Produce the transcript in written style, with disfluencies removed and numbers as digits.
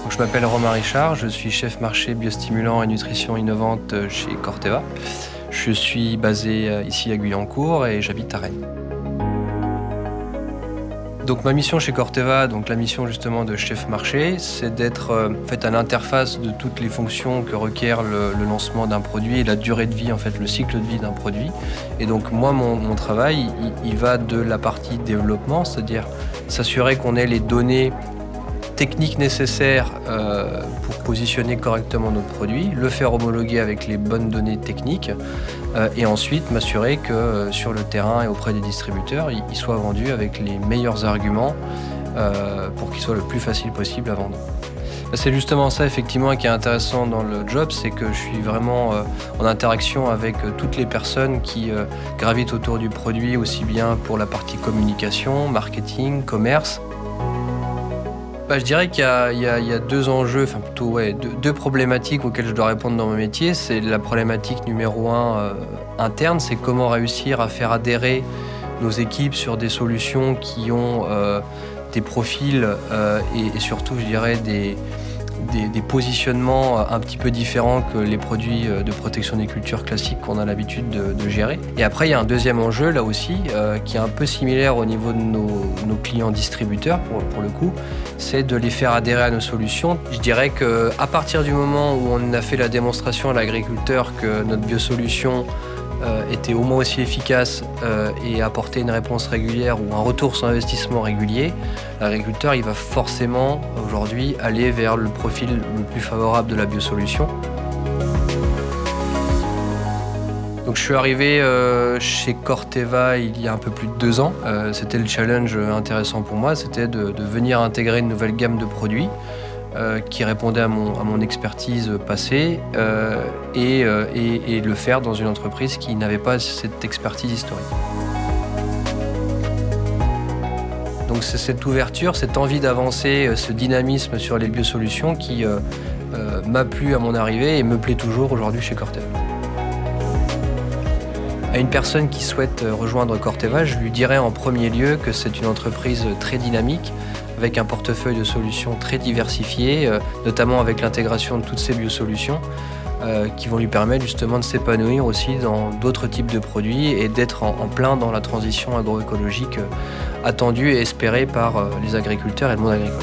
Donc, je m'appelle Romain Richard, je suis chef marché biostimulant et nutrition innovante chez Corteva. Je suis basé ici à Guyancourt et j'habite à Rennes. Donc ma mission chez Corteva, donc la mission justement de chef marché, c'est d'être en fait à l'interface de toutes les fonctions que requiert le lancement d'un produit et la durée de vie, en fait le cycle de vie d'un produit. Et donc moi mon travail, il va de la partie développement, c'est-à-dire s'assurer qu'on ait les données techniques nécessaires pour positionner correctement notre produit, le faire homologuer avec les bonnes données techniques et ensuite m'assurer que sur le terrain et auprès des distributeurs, il soit vendu avec les meilleurs arguments pour qu'il soit le plus facile possible à vendre. C'est justement ça effectivement qui est intéressant dans le job, c'est que je suis vraiment en interaction avec toutes les personnes qui gravitent autour du produit, aussi bien pour la partie communication, marketing, commerce. Je dirais qu'il y a deux enjeux, enfin plutôt deux problématiques auxquelles je dois répondre dans mon métier. C'est la problématique numéro 1 interne, c'est comment réussir à faire adhérer nos équipes sur des solutions qui ont des profils et surtout, je dirais, des positionnements un petit peu différents que les produits de protection des cultures classiques qu'on a l'habitude de gérer. Et après, il y a un deuxième enjeu, là aussi, qui est un peu similaire au niveau de nos clients distributeurs, pour le coup, c'est de les faire adhérer à nos solutions. Je dirais qu'à partir du moment où on a fait la démonstration à l'agriculteur que notre biosolution était au moins aussi efficace et apportait une réponse régulière ou un retour sur investissement régulier, l'agriculteur il va forcément aujourd'hui aller vers le profil le plus favorable de la biosolution. Donc je suis arrivé chez Corteva il y a un peu plus de 2 ans. C'était le challenge intéressant pour moi, c'était de venir intégrer une nouvelle gamme de produits qui répondait à mon expertise passée et le faire dans une entreprise qui n'avait pas cette expertise historique. Donc c'est cette ouverture, cette envie d'avancer, ce dynamisme sur les biosolutions qui m'a plu à mon arrivée et me plaît toujours aujourd'hui chez Corteva. À une personne qui souhaite rejoindre Corteva, je lui dirais en premier lieu que c'est une entreprise très dynamique, avec un portefeuille de solutions très diversifié, notamment avec l'intégration de toutes ces biosolutions qui vont lui permettre justement de s'épanouir aussi dans d'autres types de produits et d'être en plein dans la transition agroécologique attendue et espérée par les agriculteurs et le monde agricole.